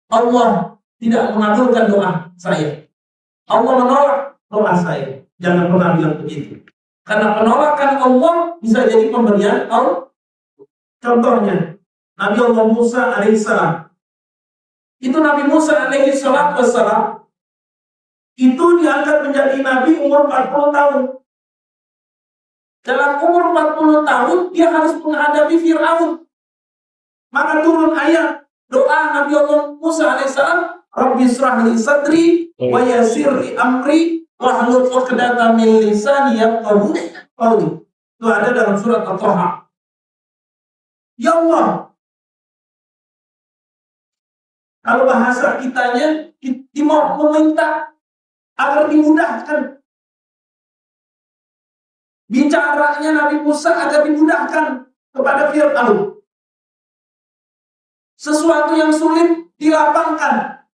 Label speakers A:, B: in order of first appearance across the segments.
A: Allah tidak mengabulkan doa saya. Allah menolak doa saya. Jangan pernah bilang begitu. Karena penolakan Allah bisa jadi pemberian Allah. Contohnya, Nabi Allah Musa alaihissalam. Itu Nabi Musa alaihissalam itu diangkat menjadi Nabi umur 40 tahun. Dalam umur 40 tahun, dia harus menghadapi Fir'aun. Maka turun ayat doa Nabi Allah Musa alaihissalam, Rabbi shrah li sadri wa yassir li amri wahlul 'uqdatam min lisani yafqahu qawli. Itu ada dalam surat At-Taha. Ya Allah, kalau bahasa kitanya mau meminta agar dimudahkan bicaranya Nabi Musa agar dimudahkan kepada Fir'aun. Sesuatu yang sulit dilapangkan.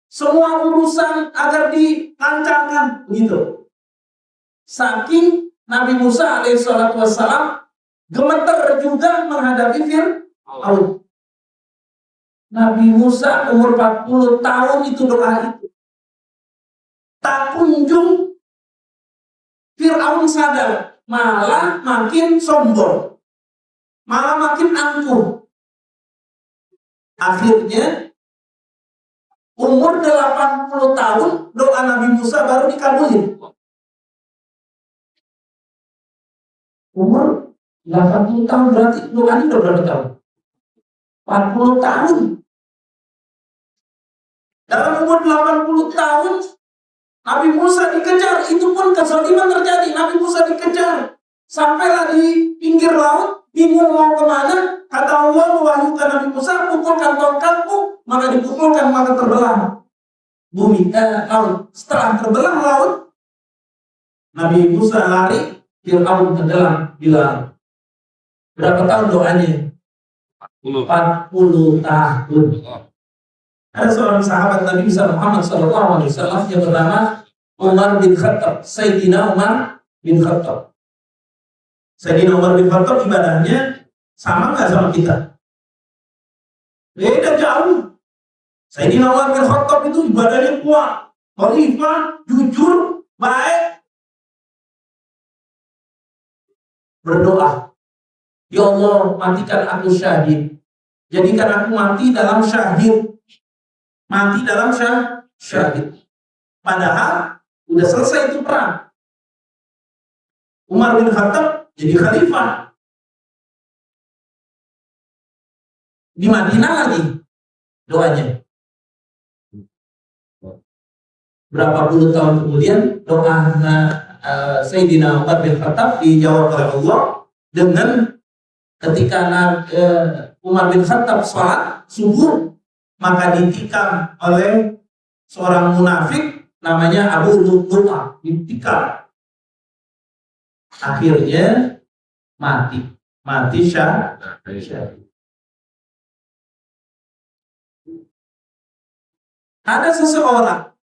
A: Semua urusan agar dilancarkan, begitu. Saking Nabi Musa alaihissalam gemeter juga menghadapi Fir'aun. Nabi Musa umur 40 tahun itu doa itu. Tak kunjung Fir'aun sadar, malah makin sombong, malah makin angkuh. Akhirnya umur 80 tahun doa Nabi Musa baru dikabulin. Umur 80 tahun berarti doanya udah berapa tahun? 40 tahun. Dalam umur 80 tahun Nabi Musa dikejar, itu pun kezaliman terjadi. Nabi Musa dikejar, sampailah di pinggir laut, bingung mau kemana. Kata Allah mewahyukan Nabi Musa, pukulkan tongkatmu, maka dipukulkan, maka terbelah bumi, laut. Setelah terbelah laut, Nabi Musa lari, Fir'aun tenggelam di laut. Berapa tahun doanya? 40 tahun. Ada seorang sahabat Nabi Muhammad SAW yang bernama Umar bin Khattab, Sayyidina Umar bin Khattab. Sayyidina Umar bin Khattab ibadahnya sama nggak sama kita? Beda jauh. Sayyidina Umar bin Khattab itu ibadahnya kuat, khalifah, jujur, baik. Berdoa, ya Allah, matikan aku syahid. Jadikan aku mati dalam syahid. Mati dalam syahid. Padahal udah selesai itu perang. Umar bin Khattab jadi khalifah. Di Madinah lagi doanya. Berapa puluh tahun kemudian doa Sayyidina Umar bin Khattab dijawab oleh Allah dengan ketika Umar bin Khattab sholat subuh, maka ditikam oleh seorang munafik namanya Abu Lu'lu'ah, ditikam. Akhirnya mati syahid. Ada seseorang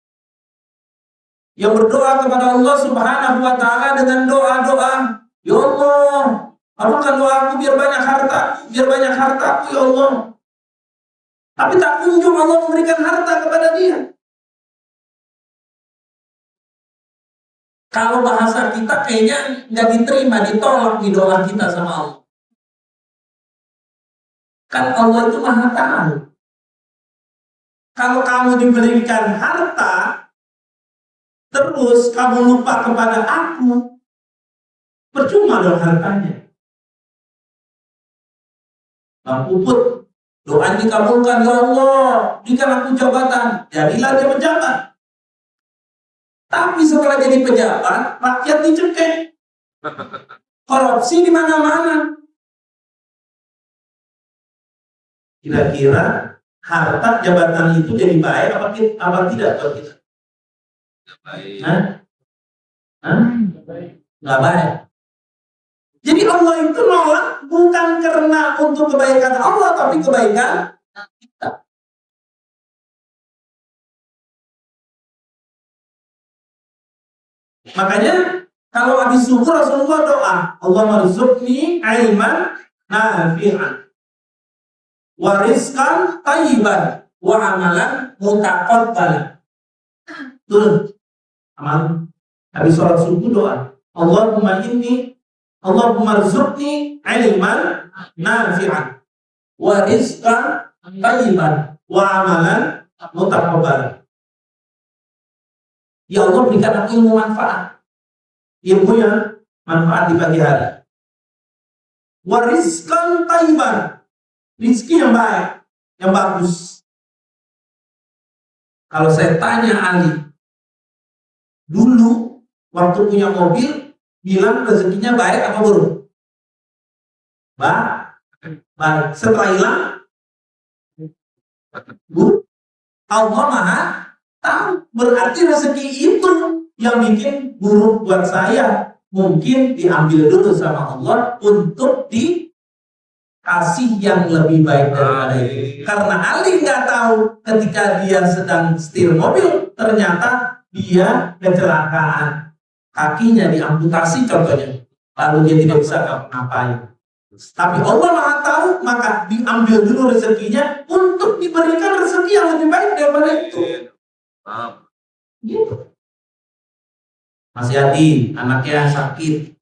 A: yang berdoa kepada Allah Subhanahu wa taala dengan doa-doa, ya Allah, apakah doaku biar banyak hartaku ya Allah. Tapi tak kunjung Allah memberikan harta kepada dia. Kalau bahasa kita kayaknya nggak diterima, ditolak di doa kita sama Allah. Kan Allah itu Maha Tahu. Kalau kamu diberikan harta, terus kamu lupa kepada aku, percuma dong hartanya. Bang Puput, doa dikabulkan, ya Allah, berikan aku jabatan. Jadilah dia pejabat. Tapi setelah jadi pejabat, rakyat dicekek. Korupsi di mana-mana. Kira-kira harta jabatan itu jadi baik apa tidak buat kita? Nggak baik. Jadi Allah itu nolak bukan karena untuk kebaikan Allah, tapi kebaikan kita. Makanya kalau habis subuh Rasulullah doa, Allah marzuqni ilman nafi'an. wa rizqan thayyiban wa amalan mutaqabbalan. Tuh, amal habis sholat subuh doa. Allahumma rzuqni ilman nafi'an wa rizqan thayyiban wa amalan mutaqabbalan. Ya Allah, berikan aku ilmu manfaat, ilmu yang manfaat di pagi hari. Wa rizqan thayyiban, rizki yang baik, yang bagus. Kalau saya tanya Ali, dulu waktu punya mobil, bilang rezekinya baik apa buruk? Baik. Setelah hilang, buruk. Allah Maha tahu. Berarti rezeki itu yang bikin buruk buat saya mungkin diambil dulu sama Allah untuk dikasih yang lebih baik daripada itu. Karena Ali nggak tahu ketika dia sedang setir mobil, ternyata dia kecelakaan, kakinya diamputasi contohnya, lalu dia tidak bisa ngapain. Tapi Allah Maha tahu, maka diambil dulu rezekinya untuk diberikan rezeki yang lebih baik daripada itu. Gitu. Mas Yadi, anaknya sakit.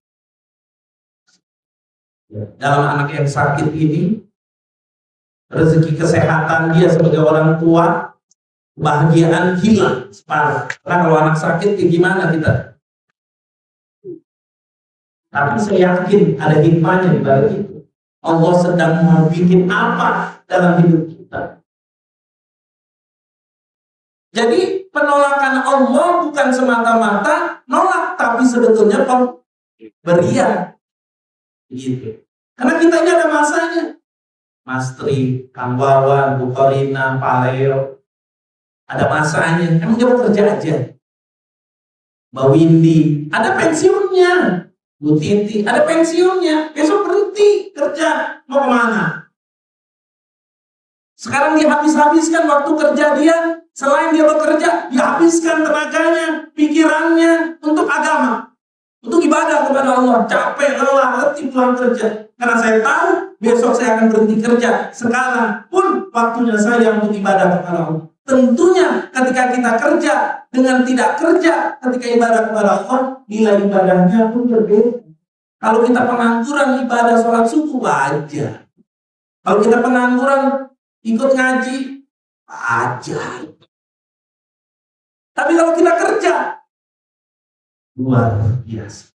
A: Dalam anak yang sakit ini, rezeki kesehatan dia sebagai orang tua, kebahagiaan hilang separuh. Nah, kalau anak sakit, gimana kita? Tapi saya yakin ada hikmahnya di balik itu. Allah sedang mau bikin apa dalam hidup kita. Jadi penolakan Allah bukan semata-mata nolak, tapi sebetulnya pemberian. Gitu. Karena kita ini ada masanya. Mas Tri, Kang Wawan, Bu Korina, Pak Leo, ada masanya. Emang dia mau kerja aja. Mbak Windy, ada pensiunnya. Bu Titi, ada pensiunnya. Besok berhenti kerja. Mau kemana? Sekarang dia habis-habiskan waktu kerja dia. Selain dia bekerja, dihabiskan tenaganya, pikirannya untuk agama, untuk ibadah kepada Allah. Capek, lelah, letih pulang kerja. Karena saya tahu besok saya akan berhenti kerja. Sekarang pun waktunya saya untuk ibadah kepada Allah. Tentunya ketika kita kerja dengan tidak kerja ketika ibadah kepada Allah, nilai ibadahnya pun berbeda. Kalau kita pengangguran ibadah sholat subuh, wajar. Kalau kita pengangguran ikut ngaji, wajar. Tapi kalau kita kerja, luar biasa.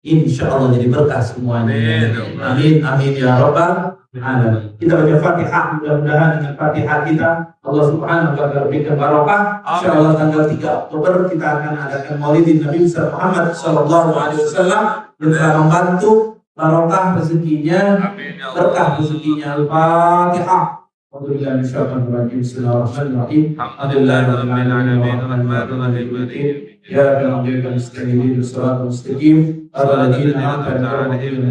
A: Insya Allah jadi berkah semuanya. Amin, amin ya Rabbal alamin. Kita baca Fatihah, mudah-mudahan dengan Fatihah kita Allah Subhanahu wa taala berikan barokah. Insya Allah tanggal 3 Oktober kita akan adakan Maulidin Nabi Muhammad sallallahu alaihi wasallam yang telah membantu barokah rezekinya, berkah rezekinya. Al-Fatihah. Alhamdulillah, bismillahirrahmanirrahim. Alhamdulillahirrahmanirrahim. Ya Rabbi, mustaqim, siratal mustaqim. Alladhina an'amta 'alaihim.